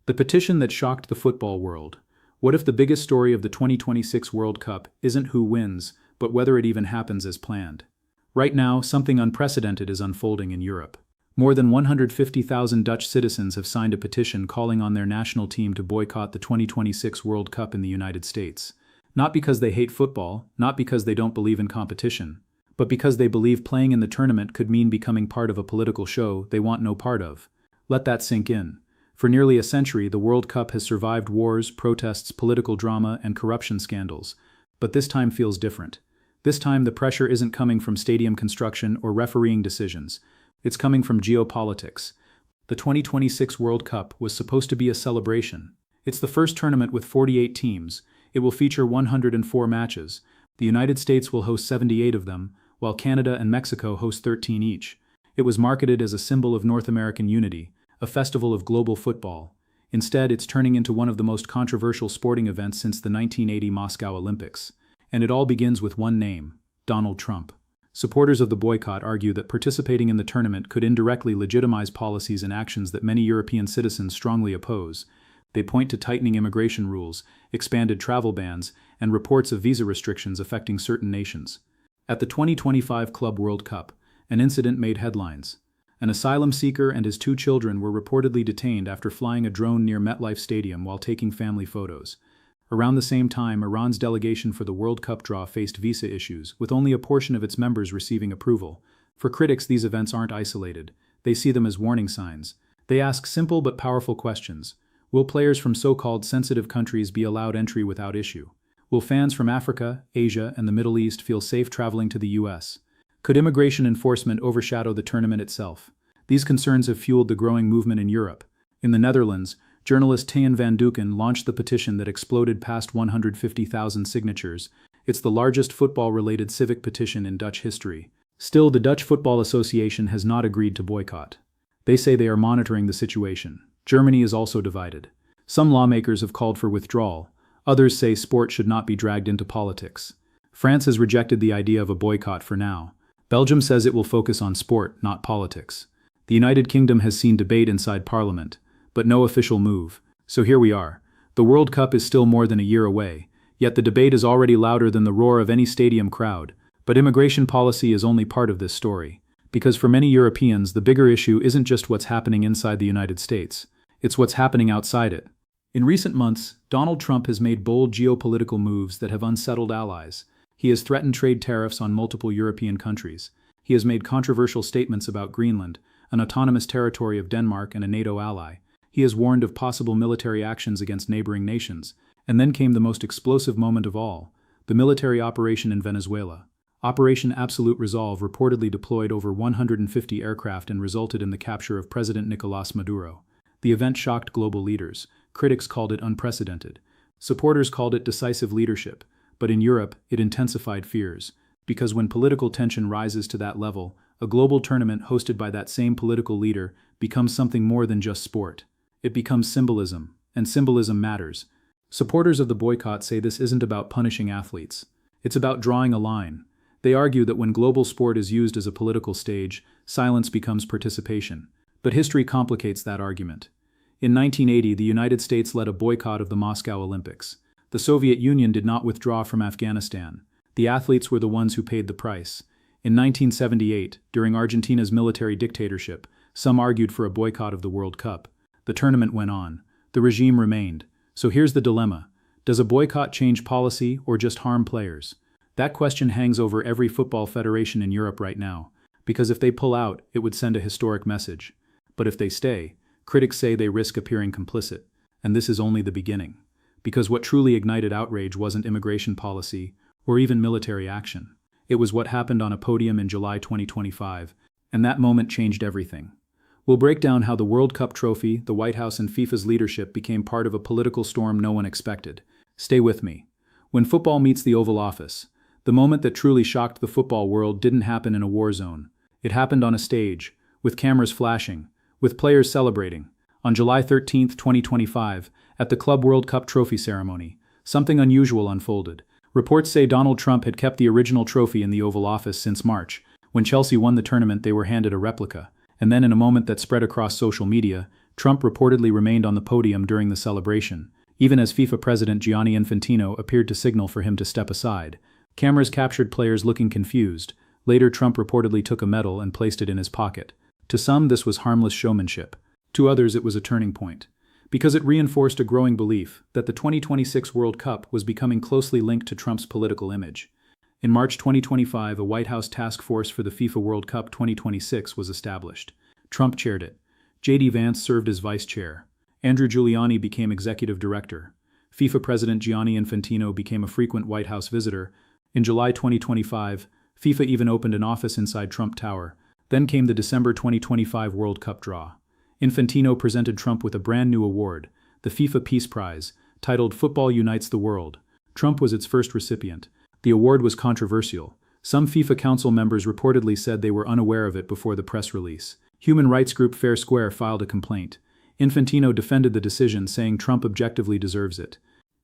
The petition that shocked the football world. What if the biggest story of the 2026 World Cup isn't who wins, but whether it even happens as planned? Right now, something unprecedented is unfolding in Europe. More than 150,000 Dutch citizens have signed a petition calling on their national team to boycott the 2026 World Cup in the United States. Not because they hate football, not because they don't believe in competition, but because they believe playing in the tournament could mean becoming part of a political show they want no part of. Let that sink in. For nearly a century, the World Cup has survived wars, protests, political drama, and corruption scandals. But this time feels different. This time the pressure isn't coming from stadium construction or refereeing decisions. It's coming from geopolitics. The 2026 World Cup was supposed to be a celebration. It's the first tournament with 48 teams. It will feature 104 matches. The United States will host 78 of them, while Canada and Mexico host 13 each. It was marketed as a symbol of North American unity, a festival of global football. Instead, it's turning into one of the most controversial sporting events since the 1980 Moscow Olympics. And it all begins with one name: Donald Trump. Supporters of the boycott argue that participating in the tournament could indirectly legitimize policies and actions that many European citizens strongly oppose. They point to tightening immigration rules, expanded travel bans, and reports of visa restrictions affecting certain nations. At the 2025 Club World Cup, an incident made headlines. An asylum seeker and his 2 children were reportedly detained after flying a drone near MetLife Stadium while taking family photos. Around the same time, Iran's delegation for the World Cup draw faced visa issues, with only a portion of its members receiving approval. For critics, these events aren't isolated. They see them as warning signs. They ask simple but powerful questions. Will players from so-called sensitive countries be allowed entry without issue? Will fans from Africa, Asia, and the Middle East feel safe traveling to the US? Could immigration enforcement overshadow the tournament itself? These concerns have fueled the growing movement in Europe. In the Netherlands, journalist Tijen van Duken launched the petition that exploded past 150,000 signatures. It's the largest football-related civic petition in Dutch history. Still, the Dutch Football Association has not agreed to boycott. They say they are monitoring the situation. Germany is also divided. Some lawmakers have called for withdrawal. Others say sport should not be dragged into politics. France has rejected the idea of a boycott for now. Belgium says it will focus on sport, not politics. The United Kingdom has seen debate inside Parliament, but no official move. So here we are. The World Cup is still more than a year away, yet the debate is already louder than the roar of any stadium crowd. But immigration policy is only part of this story. Because for many Europeans, the bigger issue isn't just what's happening inside the United States. It's what's happening outside it. In recent months, Donald Trump has made bold geopolitical moves that have unsettled allies. He has threatened trade tariffs on multiple European countries. He has made controversial statements about Greenland, an autonomous territory of Denmark and a NATO ally. He has warned of possible military actions against neighboring nations. And then came the most explosive moment of all, the military operation in Venezuela. Operation Absolute Resolve reportedly deployed over 150 aircraft and resulted in the capture of President Nicolás Maduro. The event shocked global leaders. Critics called it unprecedented. Supporters called it decisive leadership. But in Europe, it intensified fears. Because when political tension rises to that level, a global tournament hosted by that same political leader becomes something more than just sport. It becomes symbolism, and symbolism matters. Supporters of the boycott say this isn't about punishing athletes. It's about drawing a line. They argue that when global sport is used as a political stage, silence becomes participation. But history complicates that argument. In 1980, the United States led a boycott of the Moscow Olympics. The Soviet Union did not withdraw from Afghanistan. The athletes were the ones who paid the price. In 1978, during Argentina's military dictatorship, some argued for a boycott of the World Cup. The tournament went on. The regime remained. So here's the dilemma. Does a boycott change policy or just harm players? That question hangs over every football federation in Europe right now, because if they pull out, it would send a historic message. But if they stay, critics say they risk appearing complicit. And this is only the beginning. Because what truly ignited outrage wasn't immigration policy or even military action. It was what happened on a podium in July 2025, and that moment changed everything. We'll break down how the World Cup trophy, the White House, and FIFA's leadership became part of a political storm no one expected. Stay with me. When football meets the Oval Office, the moment that truly shocked the football world didn't happen in a war zone. It happened on a stage, with cameras flashing, with players celebrating. On July 13, 2025, at the Club World Cup trophy ceremony, something unusual unfolded. Reports say Donald Trump had kept the original trophy in the Oval Office since March. When Chelsea won the tournament, they were handed a replica. And then in a moment that spread across social media, Trump reportedly remained on the podium during the celebration, even as FIFA President Gianni Infantino appeared to signal for him to step aside. Cameras captured players looking confused. Later, Trump reportedly took a medal and placed it in his pocket. To some, this was harmless showmanship. To others, it was a turning point, because it reinforced a growing belief that the 2026 World Cup was becoming closely linked to Trump's political image. In March 2025, a White House task force for the FIFA World Cup 2026 was established. Trump chaired it. J.D. Vance served as vice chair. Andrew Giuliani became executive director. FIFA President Gianni Infantino became a frequent White House visitor. In July 2025, FIFA even opened an office inside Trump Tower. Then came the December 2025 World Cup draw. Infantino presented Trump with a brand new award, the FIFA Peace Prize, titled Football Unites the World. Trump was its first recipient. The award was controversial. Some FIFA Council members reportedly said they were unaware of it before the press release. Human rights group Fair Square filed a complaint. Infantino defended the decision, saying Trump objectively deserves it.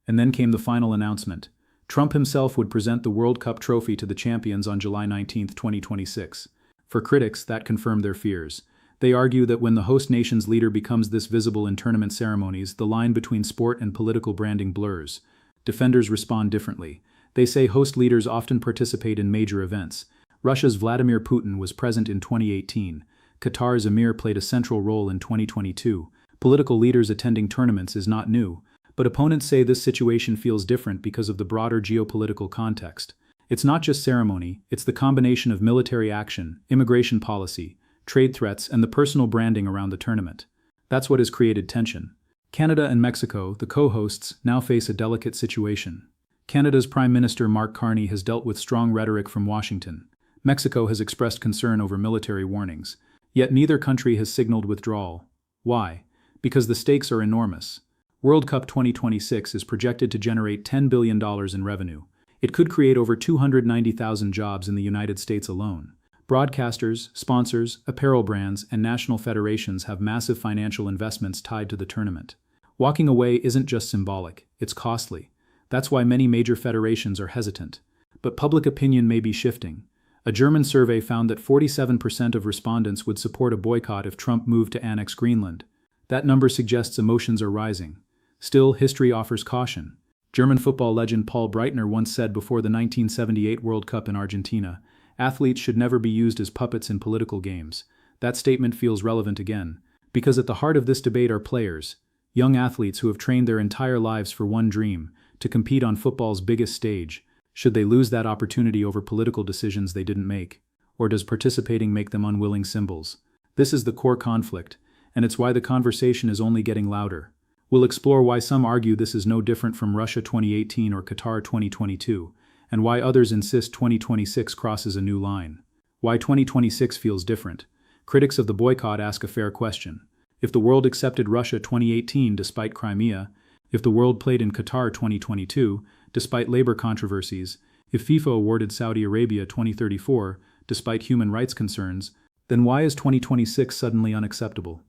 And then came the final announcement. Trump himself would present the World Cup trophy to the champions on July 19, 2026. For critics, that confirmed their fears. They argue that when the host nation's leader becomes this visible in tournament ceremonies, the line between sport and political branding blurs. Defenders respond differently. They say host leaders often participate in major events. Russia's Vladimir Putin was present in 2018. Qatar's Emir played a central role in 2022. Political leaders attending tournaments is not new, but opponents say this situation feels different because of the broader geopolitical context. It's not just ceremony, it's the combination of military action, immigration policy, trade threats, and the personal branding around the tournament. That's what has created tension. Canada and Mexico, the co-hosts, now face a delicate situation. Canada's Prime Minister Mark Carney has dealt with strong rhetoric from Washington. Mexico has expressed concern over military warnings. Yet neither country has signaled withdrawal. Why? Because the stakes are enormous. World Cup 2026 is projected to generate $10 billion in revenue. It could create over 290,000 jobs in the United States alone. Broadcasters, sponsors, apparel brands, and national federations have massive financial investments tied to the tournament. Walking away isn't just symbolic, it's costly. That's why many major federations are hesitant. But public opinion may be shifting. A German survey found that 47% of respondents would support a boycott if Trump moved to annex Greenland. That number suggests emotions are rising. Still, history offers caution. German football legend Paul Breitner once said before the 1978 World Cup in Argentina, "Athletes should never be used as puppets in political games." That statement feels relevant again, because at the heart of this debate are players, young athletes who have trained their entire lives for one dream, to compete on football's biggest stage. Should they lose that opportunity over political decisions they didn't make? Or does participating make them unwilling symbols? This is the core conflict, and it's why the conversation is only getting louder. We'll explore why some argue this is no different from Russia 2018 or Qatar 2022, and why others insist 2026 crosses a new line. Why 2026 feels different. Critics of the boycott ask a fair question. If the world accepted Russia 2018 despite Crimea, if the world played in Qatar 2022, despite labor controversies, if FIFA awarded Saudi Arabia 2034, despite human rights concerns, then why is 2026 suddenly unacceptable?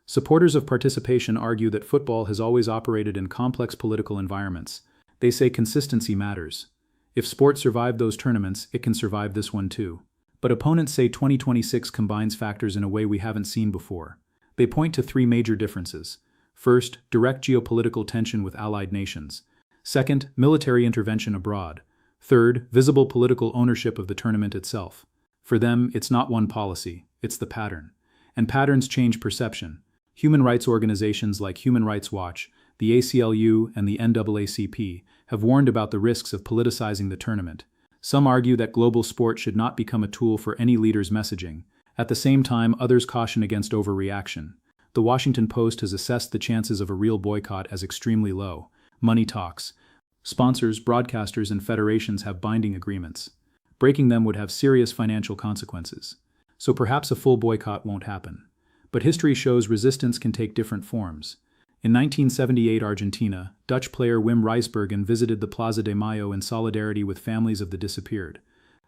Supporters of participation argue that football has always operated in complex political environments. They say consistency matters. If sport survived those tournaments, it can survive this one too. But opponents say 2026 combines factors in a way we haven't seen before. They point to three major differences. First, direct geopolitical tension with allied nations. Second, military intervention abroad. Third, visible political ownership of the tournament itself. For them, it's not one policy, it's the pattern. And patterns change perception. Human rights organizations like Human Rights Watch, the ACLU, and the NAACP have warned about the risks of politicizing the tournament. Some argue that global sport should not become a tool for any leader's messaging. At the same time, others caution against overreaction. The Washington Post has assessed the chances of a real boycott as extremely low. Money talks. Sponsors, broadcasters, and federations have binding agreements. Breaking them would have serious financial consequences. So perhaps a full boycott won't happen. But history shows resistance can take different forms. In 1978 Argentina, Dutch player Wim Rijsbergen visited the Plaza de Mayo in solidarity with families of the disappeared.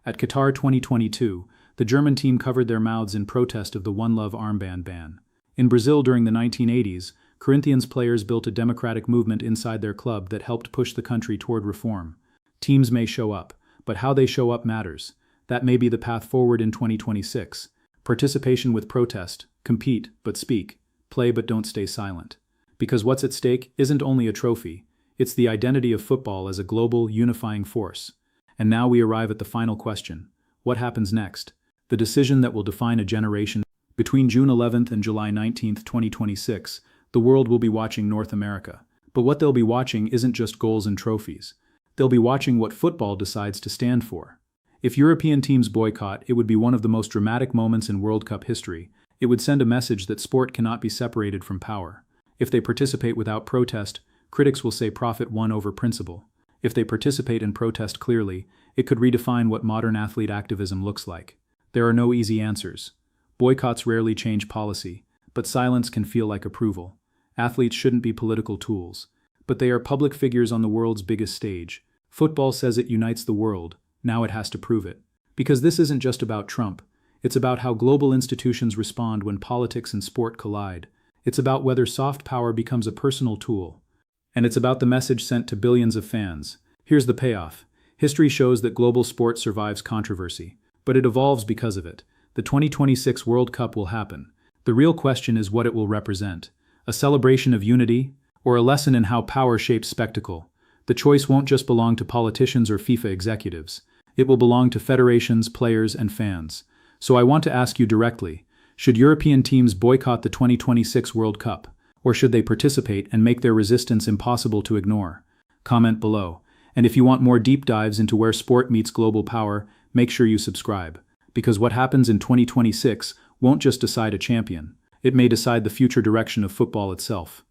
At Qatar 2022, the German team covered their mouths in protest of the One Love armband ban. In Brazil during the 1980s, Corinthians players built a democratic movement inside their club that helped push the country toward reform. Teams may show up, but how they show up matters. That may be the path forward in 2026. Participation with protest, compete, but speak. play but don't stay silent. Because what's at stake isn't only a trophy, it's the identity of football as a global, unifying force. And now we arrive at the final question. What happens next? The decision that will define a generation. Between June 11th and July 19th, 2026, the world will be watching North America. But what they'll be watching isn't just goals and trophies. They'll be watching what football decides to stand for. If European teams boycott, it would be one of the most dramatic moments in World Cup history. It would send a message that sport cannot be separated from power. If they participate without protest, critics will say profit won over principle. If they participate and protest clearly, it could redefine what modern athlete activism looks like. There are no easy answers. Boycotts rarely change policy, but silence can feel like approval. Athletes shouldn't be political tools, but they are public figures on the world's biggest stage. Football says it unites the world, now it has to prove it. Because this isn't just about Trump, it's about how global institutions respond when politics and sport collide. It's about whether soft power becomes a personal tool. And it's about the message sent to billions of fans. Here's the payoff. History shows that global sport survives controversy, but it evolves because of it. The 2026 World Cup will happen. The real question is what it will represent. A celebration of unity, or a lesson in how power shapes spectacle. The choice won't just belong to politicians or FIFA executives. It will belong to federations, players, and fans. So I want to ask you directly, should European teams boycott the 2026 World Cup? Or should they participate and make their resistance impossible to ignore? Comment below. And if you want more deep dives into where sport meets global power, make sure you subscribe. Because what happens in 2026 won't just decide a champion. It may decide the future direction of football itself.